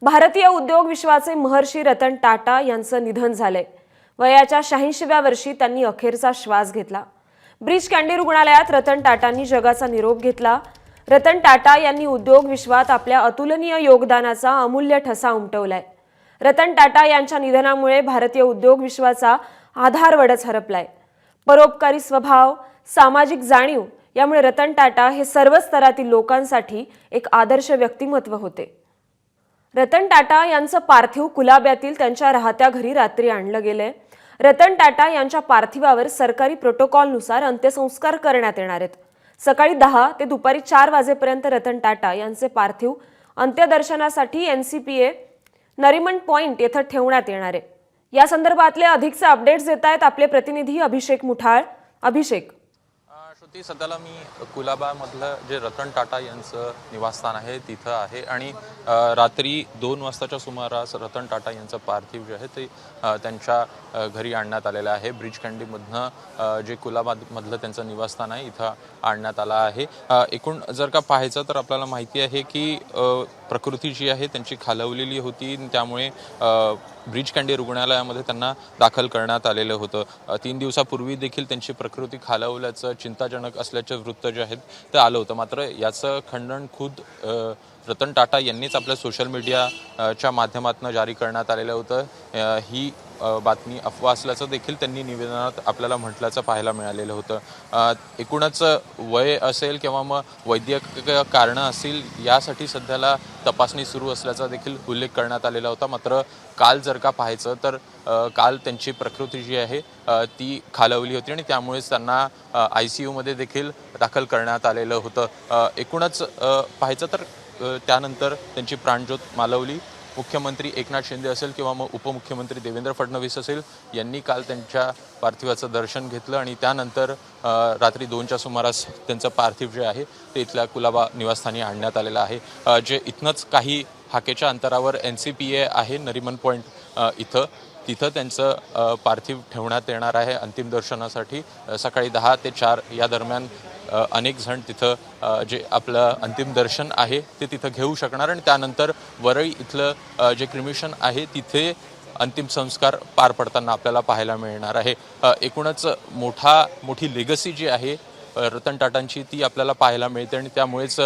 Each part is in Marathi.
भारतीय उद्योग विश्वाचे महर्षी रतन टाटा यांचं निधन झालंय। वयाच्या 86व्या वर्षी त्यांनी अखेरचा श्वास घेतला। ब्रीच कँडी रुग्णालयात रतन टाटांनी जगाचा निरोप घेतला। रतन टाटा यांनी उद्योग विश्वात आपल्या अतुलनीय योगदानाचा अमूल्य ठसा उमटवलाय। रतन टाटा यांच्या निधनामुळे भारतीय उद्योग विश्वाचा आधारवडच हरपलाय। परोपकारी स्वभाव, सामाजिक जाणीव यामुळे रतन टाटा हे सर्व स्तरातील लोकांसाठी एक आदर्श व्यक्तिमत्व होते। रतन टाटा यांचं पार्थिव कुलाब्यातील त्यांच्या राहत्या घरी रात्री आणलं गेलंय। रतन टाटा यांच्या पार्थिवावर सरकारी प्रोटोकॉलनुसार अंत्यसंस्कार करण्यात येणार आहेत। सकाळी 10 ते दुपारी 4 वाजेपर्यंत रतन टाटा यांचे पार्थिव अंत्यदर्शनासाठी NCPA नरीमन पॉइंट येथे ठेवण्यात येणार आहे। या संदर्भातले अधिकचे अपडेट्स देत आहेत आपले प्रतिनिधी अभिषेक मुठाळ। अभिषेक, श्रुती, सध्याला मी कुलाबा मधलं जे रतन टाटा यांचं निवासस्थान आहे तिथं आहे आणि रात्री 2 वाजताच्या सुमारास रतन टाटा यांचं पार्थिव जे आहे ते त्यांच्या घरी आणण्यात आलेलं आहे। ब्रीच कँडीमधनं जे कुलाबा मधलं त्यांचं निवासस्थान आहे इथं आणण्यात आलं आहे। एकूण जर का पाहायचं तर आपल्याला माहिती आहे की प्रकृती जी आहे त्यांची खालवलेली होती, त्यामुळे ब्रीच कँडी रुग्णालयामध्ये त्यांना दाखल करण्यात आलेलं होतं। 3 दिवसापूर्वी देखील त्यांची प्रकृती खालावल्याचं, चिंताजनक असल्याचे वृत्त जे आहेत ते आलं होतं। मात्र याचं खंडन खुद रतन टाटा यांनीच आपल्या सोशल मीडियाच्या माध्यमातून जारी करण्यात आलेलं होतं। ही बातमी अफवा असल्याचं देखील त्यांनी निवेदनात आपल्याला म्हटल्याचं पाहायला मिळालेलं होतं। एकूणच वय असेल किंवा मग वैद्यकीय कारणं असतील यासाठी सध्याला तपासणी सुरू असल्याचा देखील उल्लेख करण्यात आलेला होता। मात्र काल जर का पाहायचं तर काल त्यांची प्रकृती जी आहे ती खालावली होती आणि त्यामुळेच त्यांना ICU मध्ये देखील दाखल करण्यात आलेलं होतं। एकूणच पाहायचं तर त्यानंतर त्यांची प्राणज्योत मालवली। मुख्यमंत्री एकनाथ शिंदे असेल किंवा मग उपमुख्यमंत्री देवेंद्र फडणवीस असेल यांनी काल त्यांच्या पार्थिवाचं दर्शन घेतलं आणि त्यानंतर रात्री 2च्या सुमारास त्यांचं पार्थिव जे आहे ते इथल्या कुलाबा निवासस्थानी आणण्यात आलेलं आहे। जे इथनंच काही हाकेच्या अंतरावर NCPA आहे नरीमन पॉइंट तिथं त्यांचं पार्थिव ठेवण्यात येणार आहे अंतिम दर्शनासाठी। सकाळी 10 ते 4 या दरम्यान अनेक जण तिथं जे आपलं अंतिम दर्शन आहे ते तिथं घेऊ शकणार आणि त्यानंतर वरळी इथलं जे क्रिमिशन आहे तिथे अंतिम संस्कार पार पडताना आपल्याला पाहायला मिळणार आहे। एकूणच मोठी लेगसी जी आहे रतन टाटांची ती आपल्याला पाहायला मिळते आणि त्यामुळेच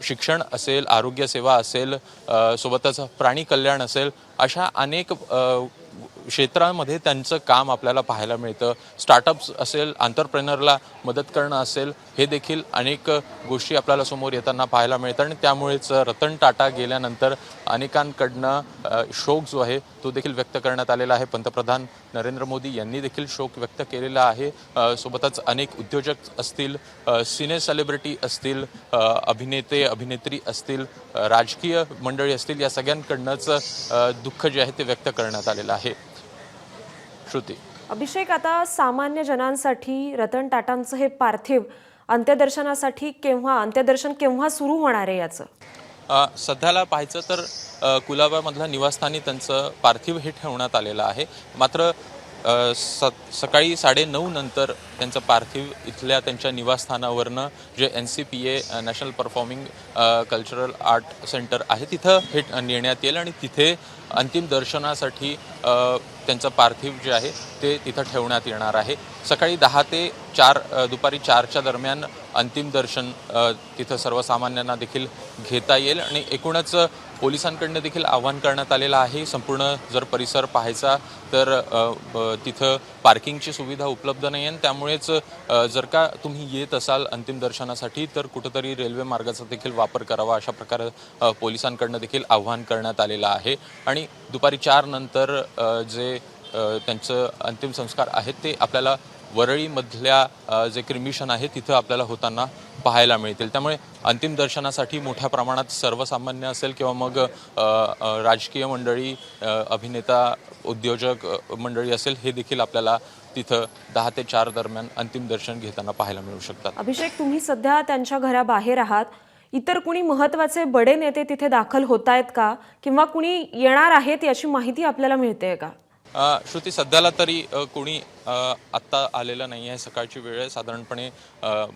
शिक्षण असेल, आरोग्य सेवा असेल, सोबतच प्राणी कल्याण असेल, अशा अनेक क्षेत्रांमध्ये त्यांचं काम आपल्याला पाहायला मिळतं। स्टार्टअप्स असेल, एंटरप्रेनरला मदत करणं असेल, हे देखील अनेक गोष्टी आपल्याला समोर येताना पाहायला मिळतात आणि त्यामुळेच रतन टाटा गेल्यानंतर अनेकांकडनं शोक जो आहे तो देखील व्यक्त करण्यात आलेला आहे। पंतप्रधान नरेंद्र मोदी यांनी देखील शोक व्यक्त केलेला आहे। सोबतच अनेक उद्योजक असतील, सिने सेलिब्रिटी असतील, अभिनेते अभिनेत्री असतील, राजकीय मंडळी असतील, या सगळ्यांकडनंच दुःख जे आहे ते व्यक्त करण्यात आलेलं आहे। श्रुती, अभिषेक, आता सामान्य जनांसाठी रतन टाटांचं हे पार्थिव अंत्यदर्शनासाठी अंत्यदर्शन केव्हा सुरू होणार आहे याचं? सध्याला पाहायचं तर कुलाबामधल्या निवासस्थानी त्यांचं पार्थिव हे ठेवण्यात आलेलं आहे। मात्र सकाळी 9:30 नंतर त्यांचं पार्थिव इथल्या त्यांच्या निवासस्थानावरनं जे NCPA national performing cultural art centre आहे तिथं हे नेण्यात येईल आणि तिथे अंतिम दर्शनासाठी त्यांचं पार्थिव जे आहे ते तिथं ठेवण्यात येणार आहे। सकाळी 10 ते 4 दुपारी 4च्या दरम्यान अंतिम दर्शन तिथं सर्वसामान्यांना देखील घेता येईल आणि एकूणच पोलिसांकडनं देखील आवाहन करण्यात आलेलं आहे। संपूर्ण जर परिसर पाहायचा तर तिथं पार्किंगची सुविधा उपलब्ध नाही आहे, त्यामुळेच जर का तुम्ही येत असाल अंतिम दर्शनासाठी तर कुठंतरी रेल्वे मार्गाचा देखील वापर करावा, अशा प्रकारे पोलिसांकडनं देखील आवाहन करण्यात आलेलं आहे। आणि दुपारी 4 नंतर जे त्यांचं अंतिम संस्कार आहेत ते आपल्याला वरळीमधल्या जे क्रिमिशन आहे तिथं आपल्याला होताना पाहायला मिळतील। त्यामुळे अंतिम दर्शनासाठी मोठ्या प्रमाणात सर्वसामान्य असेल किंवा मग राजकीय मंडळी, अभिनेता, उद्योजक मंडळी असेल, हे देखील आपल्याला तिथं 10 ते 4 दरम्यान अंतिम दर्शन घेताना पाहायला मिळू शकतात। अभिषेक, तुम्ही सध्या त्यांच्या घराबाहेर आहात, इतर कुणी महत्त्वाचे बडे नेते तिथे दाखल होत आहेत का किंवा कुणी येणार आहेत याची माहिती आपल्याला मिळते का? श्रुती, सध्याला तरी कोणी आत्ता आलेला नाही आहे. सकाळची वेळ आहे, साधारणपणे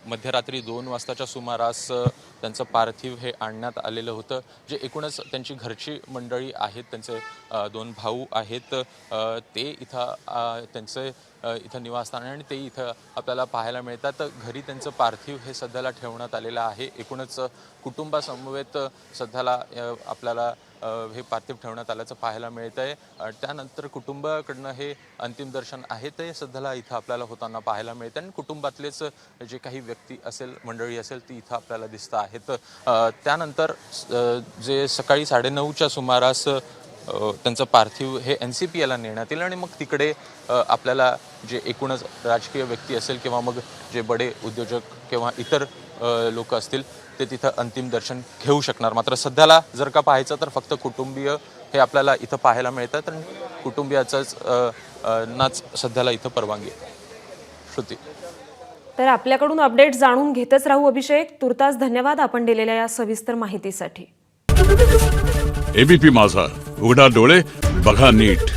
मध्यरात्री 2 वाजताच्या सुमारास त्यांचं पार्थिव हे आणण्यात आलेलं होतं. जे एकूणच त्यांची घरची मंडळी आहेत, त्यांचे 2 भाऊ आहेत, ते इथं त्यांचे इथं निवासस्थान आहे आणि ते इथं आपल्याला पाहायला मिळतात. घरी त्यांचं पार्थिव हे सध्याला ठेवण्यात आलेलं आहे. एकूणच कुटुंबासमवेत सध्याला आपल्याला हे पार्थिव ठेवण्यात आल्याचं पाहायला मिळतं आहे. त्यानंतर कुटुंबाकडनं हे अंतिम दर्शन आहे ते सध्याला इथं आपल्याला होताना पाहायला मिळतं आणि कुटुंबातलेच जे काही व्यक्ती असेल, मंडळी असेल, ती इथं आपल्याला दिसतं आहेत. त्यानंतर जे सकाळी 9:30च्या सुमारास त्यांचं पार्थिव हे NCPला नेण्यात येईल आणि मग तिकडे आपल्याला जे एकूणच राजकीय व्यक्ती असेल किंवा मग जे बडे उद्योजक किंवा इतर लोक असतील ते तिथं अंतिम दर्शन घेऊ शकणार. मात्र सध्याला जर का पाहायचं तर फक्त कुटुंबीय हे आपल्याला इथं पाहायला मिळतात आणि कुटुंबियाचाच नाच सध्याला इथं परवानगी आहे. श्रुती. तर आपल्याकडून अपडेट जाणून घेतच राहू अभिषेक. तुर्तास धन्यवाद आपण दिलेल्या या सविस्तर माहितीसाठी. ABP माझा, उघडा डोळे बघा नीट.